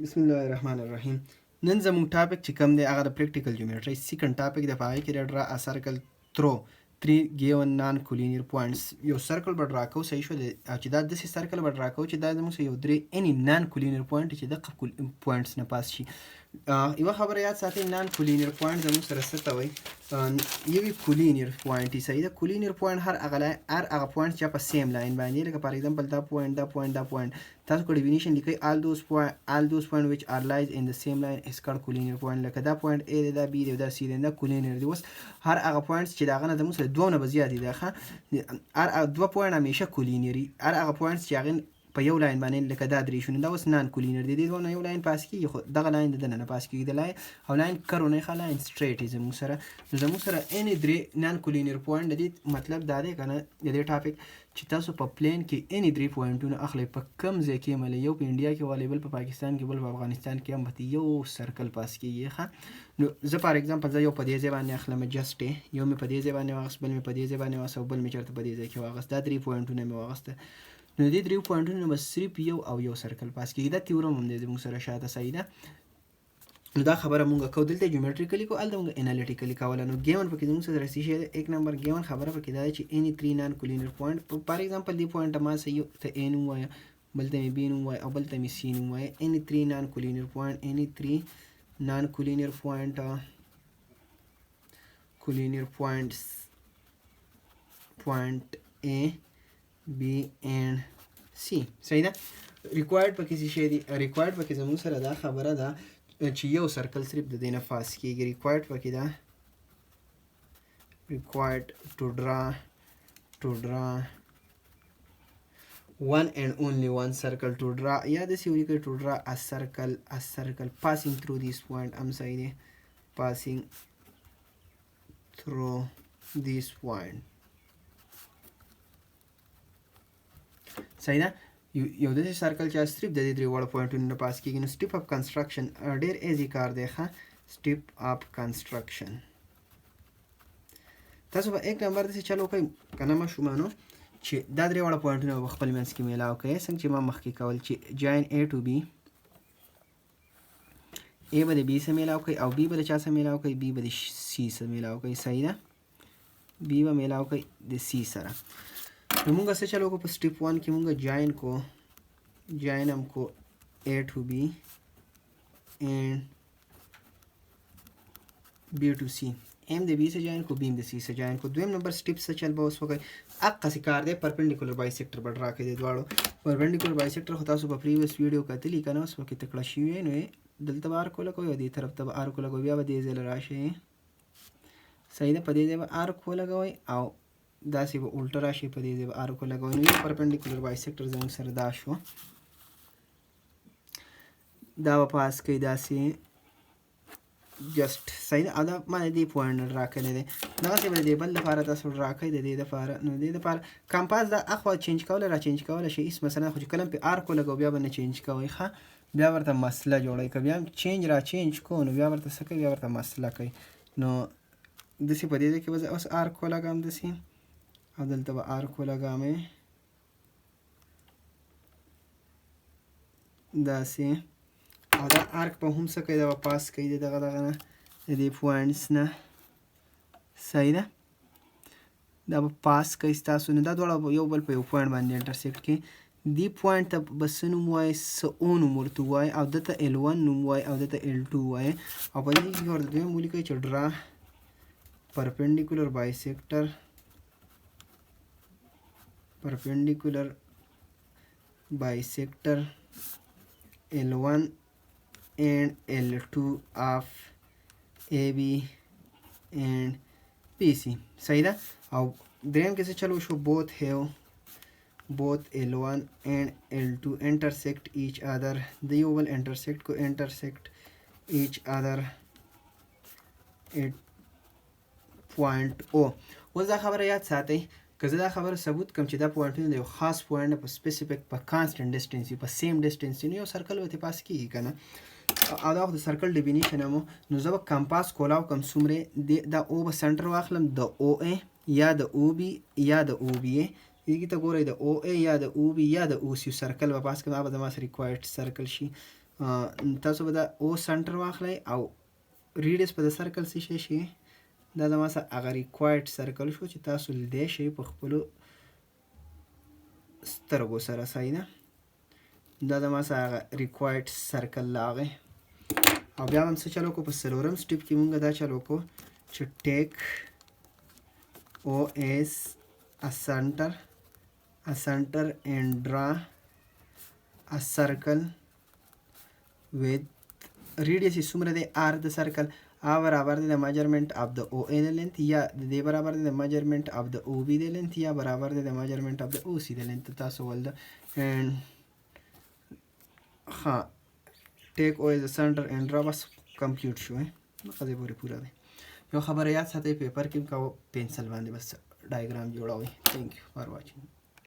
بسم الله الرحمن الرحیم. نن زموږ ټاپک چې کوم دی هغه د پریکټیکل جیومټري سیکنډ ټاپک دی. په هغې کې ډرا ا سرکل تھرو 3 given non-collinear points. یو سرکل به ډرا کوو، صحیح شو، او چې دا داسې سرکل به ډرا کوو چې دا زموږ یو درې اني نان کولینیر پوینټ چې دغه پوینټس نه پاس شي. یوه خبره یاد ساتئ، نان کولینیر پوینټ زموږ سره څه ته وایي؟ یوې کولینیر پوینټ یې صحیح ده. کولینیر پوینټ هر هغه پوینټ چې په سیم لاین باندې، لکه فار ایگزامپل دا پوینټ دا پوینټ دا پوینټ، تاسو کو ډیفینیشن لیکئ all those point which are lies in the same line is called collinear point. لکه دا پوینټ A دی، دا B دی، دا C دی، دا کولینیر دی. اوس هر هغه پوینټس چې د هغه نه زموږ سره دوه نه به زیات دي، هر دوه پوینټ همیشه کولینیر وي. هر هغه پوینټس چې هغې په یو لاین باندې، لکه دا درې شونه، دا اوس نان کولینر دی. دې دوه نه یو لاین پاس کېږي، خو دغه لاین د ده نه پاس کېږي. د لاین او لاین کرو نه ښه لاین سټریټ یې زموږ سره. نو زموږ سره اني درې نان کولینر پوینټ. د دې مطلب دا دی که نه، د دې ټاپک چې تاسو په پلین کې اني درې پوینټونه اخلئ، په کوم ځای کې مله، یو په انډیا کې والی، بل په پاکستان کې، بل په افغانستان کې هم به یو سرکل پاس کېږي. ښه، نو زه فار ایگزامپل زه یو په دې ځای باندې اخلم، جسټ یو مې په دې ځای باندې واخیست، بل مې په دې ځای باندې واخیست، او بل مې چېرته په دې ځای کې واخیست. دا درې پوینټونه مې واخیسته. نو دې درې پوینټونو به صرف یو او یو سرکل پاس کېږي. دا تیورم هم دی زموږ سره شاته، صحیح ده. نو دا خبره مونږ کوو، دلته جیومټریکلی کوو، هلته مونږ انالیټیکلی کوله. نو ګیون پکې زموږ سره څه شی دی؟ ایک نمبر ګیون خبره پکې دا ده چې اني 3 نان کولینر پوینټ. فار ایگزامپل دې پوینټ ته ما څه یو ته A نوم وایه، بل ته مې B نوم وایه، او بل ته مې C نوم وایه. اني 3 نان کولینر پوینټ، اني 3 نان کولینر پوینټ، کولینر پوینټس پوینټ A B and C، صحیح ده. ریکوایرډ پکې څه شی دی؟ ریکوایرډ پکې زموږ سره دا خبره ده چې یو سرکل صرف د دې نه پاس کېږي. ریکوایرډ پکې ده، ریکوایرډ ټو ډرا one and only one circle to draw. یا داسې ولیکئ to draw a circle passing through this point. هم صحیح دی، passing through this point، صحیح ده. یو داسې سرکل چې صرف د دې درې واړه پوینټونو نه پاس کېږي. نو سټیپ اپ کنسټرکشن ډېر ایزي کار دی. ښه، سټیپ اپ کنسټرکشن تاسو به ایک نمبر داسې چلو کوئ که نه ماشومانو، چې دا درې واړه پوینټونه به خپل منځ کې میلاو کوئ، څنګه چې ما مخکې کول، چې جاین A to B، A به د B سره میلاو کوئ، او B به د چا سره میلاو کوئ؟ B به د C سره میلاو کوئ، صحیح ده. B به میلاو کوئ د C سره. نو مونږ څه چلو کو؟ په سټیپ 1 کې مونږ جاین هم کو A to B and B to C. M د B سره جاین کو، B د C سره جاین کو. دویم نمبر سټیپ څه چل به اوس وکړئ؟ هغسې کار دی، پرپنډیکولر بایسیکټر به ډرا کړئ. د دواړو پرپنډیکولر بایسیکټر خو تاسو په پریویس ویډیو کتلي که نه، اوس پکې تکړه شوي نو دلته به ارک ولګوئ او دې طرف ته به ارک ولګوئ، بیا به دې ځای له راشئ، صحیح ده. په دې ځای به ارک ولګوئ او داسې به الټه راشي، په دې ځای به ارک ولګوئ. نو یو پرپنډیکولر بایسیکټر زموږ سره دا شو. دا به پاس کوي داسې جسټ، صحیح ده. او دا ما د دې پوینټ نه ډرا کړی دی. دغسې به د دې بل دپاره تاسو ډرا کوئ، د دې دپاره. نو د دې دپاره کمپاس دا اخوا چینج کولی را چینج کولی شي، هېڅ مسله نه، خو چې کله هم پې ارک ولګو بیا به نه چینج کوئ. ښه، بیا ورته مسله جوړوئ. که بیا هم چینج را چینج کوو نو بیا ورته څه کوي؟ بیا ورته مسله کوي. نو داسې په دې ځای کې به زه اوس ارک ولګوم داسې، او دلته به ارک ولګومې داسې، او دا ارک به هم څه کوي؟ دا به پاس کوي د دغه نه، د دې پوینټس نه، صحیح ده. دا به پاس کوي ستاسو. نو دا دواړه یو بل په یو پوینټ باندې انټرسیکټ کوي. دې پوینټ ته به څه نوم وایي؟ څه O نوم ورته ووایي، او دته L1 نوم وایي، او دته L2 وایي. او په دې کې ورته دویم ولیکئ چې ډرا پرپنډیکولر بایسیکټر L1 and L2 of AB and BC، صحیح ده. او دریم کې څه چلو شو؟ both L1 and L2 intersect each other. د یو بل intersect each other at point O. اوس دا خبره یاد ساتئ، که زه دا خبره ثبوت کړم چې دا پوینټونه د یو خاص پوینټ په سپیسیفیک په کانسټنټ ډسټنس وي، په سیم ډسټنس وي، نو یو سرکل به ترې پاس کېږي که نه. او دا خو د سرکل ډیفینیشن هم و. نو زه به کمپاس کولاو کړم څومرې، دا او به سنټر واخلم، د او اے یا د او بي یا د او بي اے. دې ته ګورئ، د او اے یا د او بي یا د او سی سرکل به پاس کړم، هغه به زما سره ریکوایرډ سرکل شي. تاسو به دا او سنټر واخلئ او ریډیس په د سرکل څه شي دا زما سره هغه ریکوایرډ سرکل شو چې تاسو لیدی شئ په خپلو سترګو سره. صحیح ده، دا زما سره هغه ریکوایرډ سرکل راغی. او بیا هم څه چل وکړو په څلورم سټیپ کې مونږ دا چل وکړو چې ټیک او ایس a center and draw a circle with radius is څومره دی r د سرکل برابر دی د measurement of the OA د length یا د دې برابر دی د measurement of the OB د length یا برابر دی د measurement of the OC د length. تاسو ولده and ها ټیک او از سنټر and draw بس کمپلیټ شو نو قضیه پورې پوره دی. یو خبره یاد ساتئ پیپر کې کوو پنسل باندې بس ډایګرام جوړوئ. Thank you for watching.